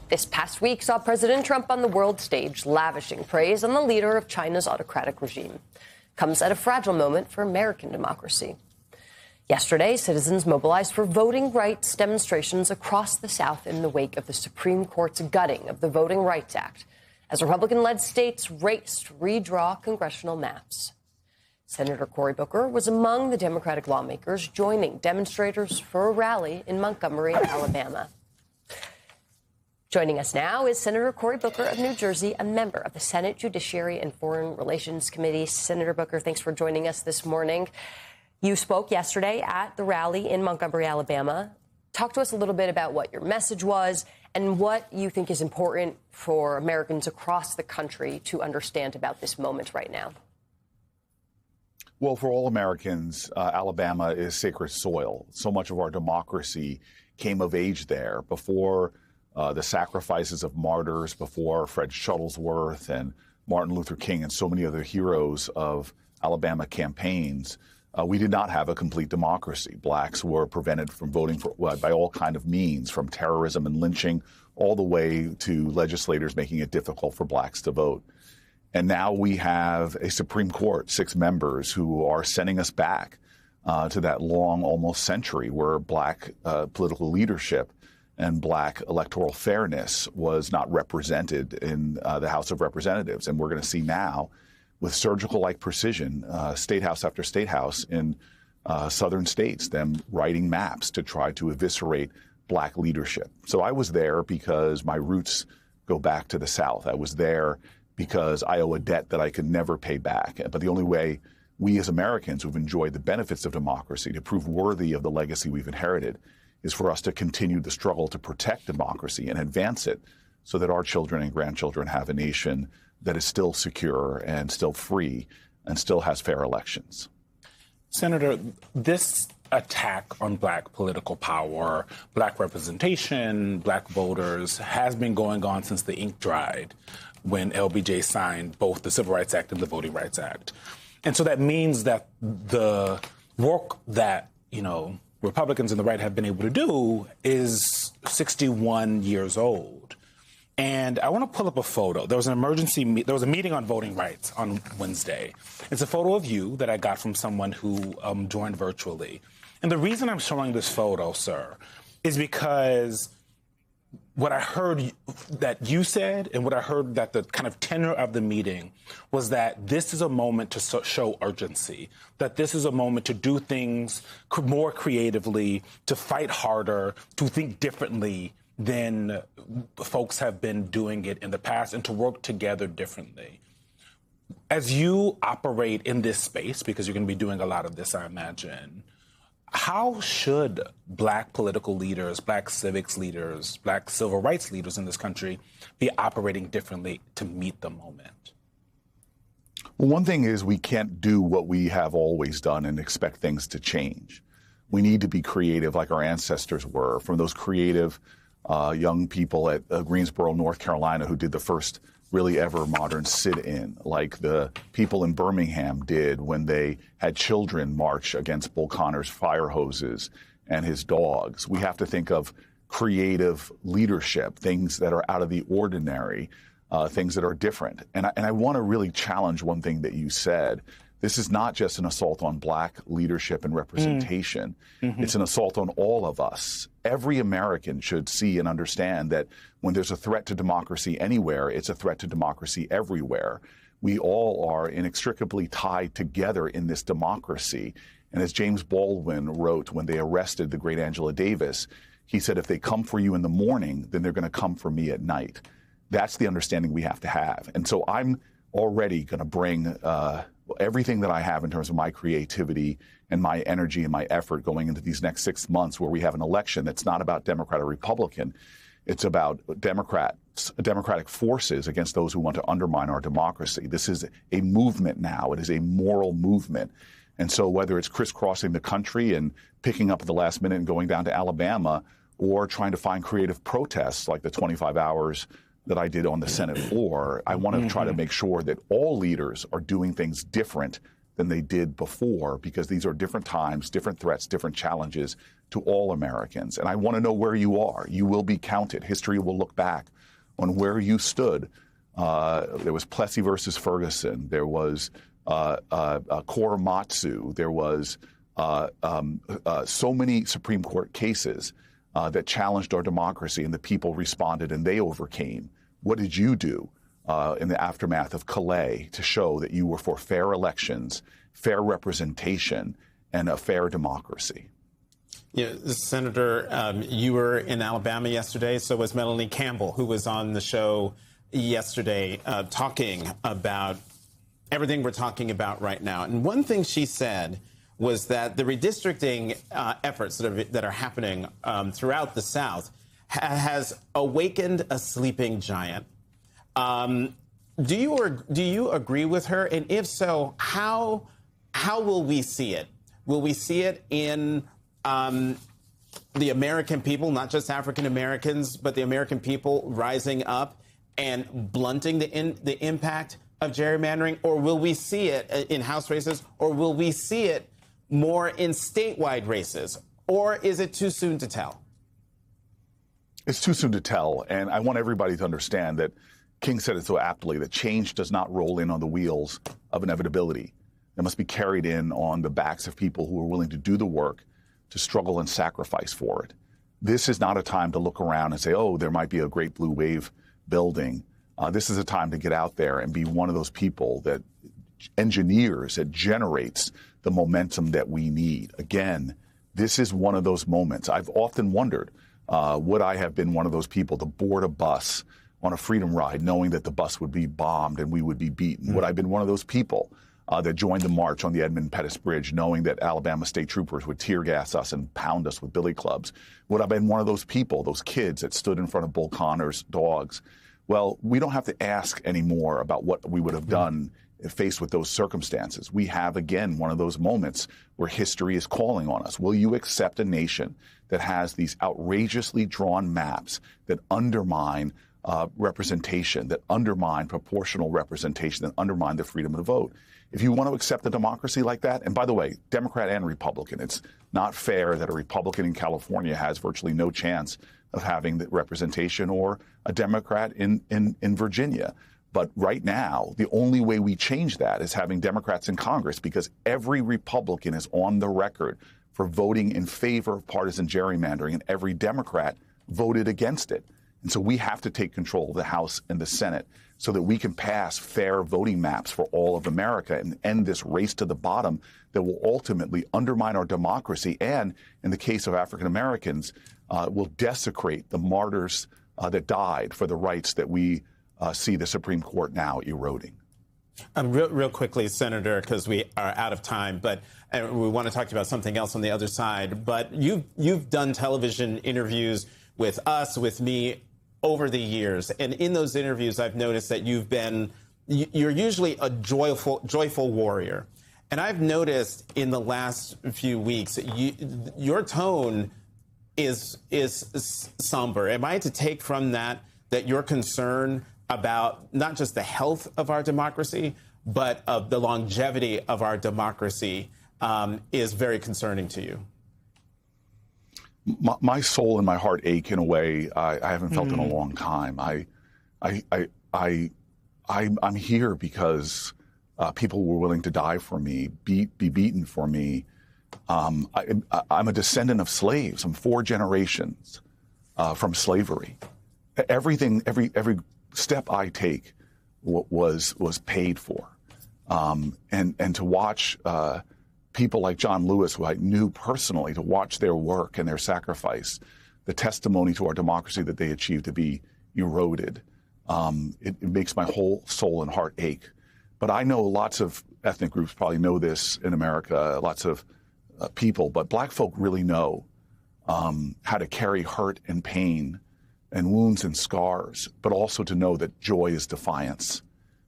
This past week saw President Trump on the world stage lavishing praise on the leader of China's autocratic regime. Comes at a fragile moment for American democracy. Yesterday, citizens mobilized for voting rights demonstrations across the South in the wake of the Supreme Court's gutting of the Voting Rights Act, as Republican-led states raced to redraw congressional maps. Senator Cory Booker was among the Democratic lawmakers joining demonstrators for a rally in Montgomery, Alabama. Joining us now is Senator Cory Booker of New Jersey, a member of the Senate Judiciary and Foreign Relations Committee. Senator Booker, thanks for joining us this morning. You spoke yesterday at the rally in Montgomery, Alabama. Talk to us a little bit about what your message was and what you think is important for Americans across the country to understand about this moment right now. Well, for all Americans, Alabama is sacred soil. So much of our democracy came of age there before the sacrifices of martyrs, before Fred Shuttlesworth and Martin Luther King and so many other heroes of Alabama campaigns. We did not have a complete democracy. Blacks were prevented from voting by all kinds of means, from terrorism and lynching all the way to legislators making it difficult for blacks to vote. And now we have a Supreme Court, 6 members, who are sending us back to that long, almost century where black political leadership and black electoral fairness was not represented in the House of Representatives. And we're going to see now, with surgical-like precision, state house after state house in southern states, them writing maps to try to eviscerate black leadership. So I was there because my roots go back to the South. I was there because I owe a debt that I could never pay back. But the only way we as Americans who've enjoyed the benefits of democracy to prove worthy of the legacy we've inherited is for us to continue the struggle to protect democracy and advance it so that our children and grandchildren have a nation that is still secure and still free and still has fair elections. Senator, this attack on black political power, black representation, black voters has been going on since the ink dried when LBJ signed both the Civil Rights Act and the Voting Rights Act. And so that means that the work that, Republicans and the right have been able to do is 61 years old. And I want to pull up a photo. There was a meeting on voting rights on Wednesday. It's a photo of you that I got from someone who joined virtually. And the reason I'm showing this photo, sir, is because what I heard that you said and what I heard that the kind of tenor of the meeting was that this is a moment to show urgency, that this is a moment to do things more creatively, to fight harder, to think differently than folks have been doing it in the past, and to work together differently. As you operate in this space, because you're going to be doing a lot of this, I imagine, how should black political leaders, black civics leaders, black civil rights leaders in this country be operating differently to meet the moment? Well, one thing is we can't do what we have always done and expect things to change. We need to be creative like our ancestors were, from those creative young people at Greensboro, North Carolina, who did the first really ever modern sit-in, like the people in Birmingham did when they had children march against Bull Connor's fire hoses and his dogs. We have to think of creative leadership, things that are out of the ordinary, things that are different. And I want to really challenge one thing that you said. This is not just an assault on black leadership and representation. It's an assault on all of us. Every American should see and understand that when there's a threat to democracy anywhere, it's a threat to democracy everywhere. We all are inextricably tied together in this democracy. And as James Baldwin wrote when they arrested the great Angela Davis, he said, if they come for you in the morning, then they're going to come for me at night. That's the understanding we have to have. And so I'm already going to bring everything that I have in terms of my creativity and my energy and my effort going into these next 6 months where we have an election that's not about Democrat or Republican. It's about democratic forces against those who want to undermine our democracy. This is a movement now. It is a moral movement. And so whether it's crisscrossing the country and picking up at the last minute and going down to Alabama, or trying to find creative protests like the 25 hours that I did on the Senate floor, I want to try to make sure that all leaders are doing things different than they did before, because these are different times, different threats, different challenges, to all Americans. And I want to know where you are. You will be counted. History will look back on where you stood. There was Plessy versus Ferguson. There was Korematsu. There was so many Supreme Court cases that challenged our democracy, and the people responded and they overcame. What did you do in the aftermath of Calais to show that you were for fair elections, fair representation, and a fair democracy? Yeah, Senator, you were in Alabama yesterday. So was Melanie Campbell, who was on the show yesterday talking about everything we're talking about right now. And one thing she said was that the redistricting efforts that are happening throughout the South has awakened a sleeping giant. Do you agree with her? And if so, how will we see it? Will we see it in the American people, not just African Americans, but the American people rising up and blunting the impact of gerrymandering? Or will we see it in House races? Or will we see it more in statewide races? Or is it too soon to tell? It's too soon to tell. And I want everybody to understand that King said it so aptly, that change does not roll in on the wheels of inevitability. It must be carried in on the backs of people who are willing to do the work, to struggle and sacrifice for it. This is not a time to look around and say, oh, there might be a great blue wave building. This is a time to get out there and be one of those people that engineers, that generates the momentum that we need. Again, this is one of those moments. I've often wondered, would I have been one of those people to board a bus on a freedom ride knowing that the bus would be bombed and we would be beaten? Would I have been one of those people that joined the march on the Edmund Pettus Bridge knowing that Alabama state troopers would tear gas us and pound us with billy clubs? Would I have been one of those people, those kids that stood in front of Bull Connor's dogs? Well, we don't have to ask anymore about what we would have done faced with those circumstances. We have, again, one of those moments where history is calling on us. Will you accept a nation that has these outrageously drawn maps that undermine representation, that undermine proportional representation, that undermine the freedom of the vote? If you want to accept a democracy like that, and by the way, Democrat and Republican, it's not fair that a Republican in California has virtually no chance of having the representation, or a Democrat in Virginia. But right now, the only way we change that is having Democrats in Congress, because every Republican is on the record for voting in favor of partisan gerrymandering, and every Democrat voted against it. And so we have to take control of the House and the Senate so that we can pass fair voting maps for all of America and end this race to the bottom that will ultimately undermine our democracy and, in the case of African Americans, will desecrate the martyrs that died for the rights that we see the Supreme Court now eroding. Real quickly, Senator, because we are out of time, but we want to talk about something else on the other side. But you've done television interviews with us, with me, over the years, and in those interviews, I've noticed that you're usually a joyful warrior, and I've noticed in the last few weeks your tone is somber. Am I to take from that your concern about not just the health of our democracy, but of the longevity of our democracy is very concerning to you? My soul and my heart ache in a way I haven't felt in a long time. I'm here because people were willing to die for me, be beaten for me. I'm a descendant of slaves. I'm 4 generations from slavery. Everything, every step I take was paid for, and to watch people like John Lewis, who I knew personally, to watch their work and their sacrifice, the testimony to our democracy that they achieved, to be eroded. It makes my whole soul and heart ache. But I know lots of ethnic groups probably know this in America, lots of people, but Black folk really know how to carry hurt and pain and wounds and scars, but also to know that joy is defiance,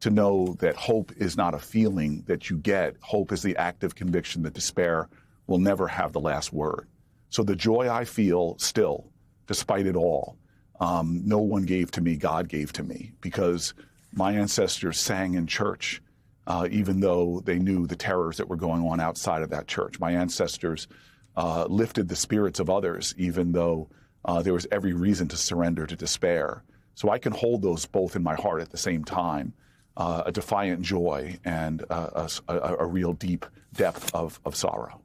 to know that hope is not a feeling that you get. Hope is the active conviction that despair will never have the last word. So the joy I feel still, despite it all, no one gave to me, God gave to me, because my ancestors sang in church, even though they knew the terrors that were going on outside of that church. My ancestors lifted the spirits of others, even though there was every reason to surrender to despair. So I can hold those both in my heart at the same time, a defiant joy and a real deep depth of sorrow.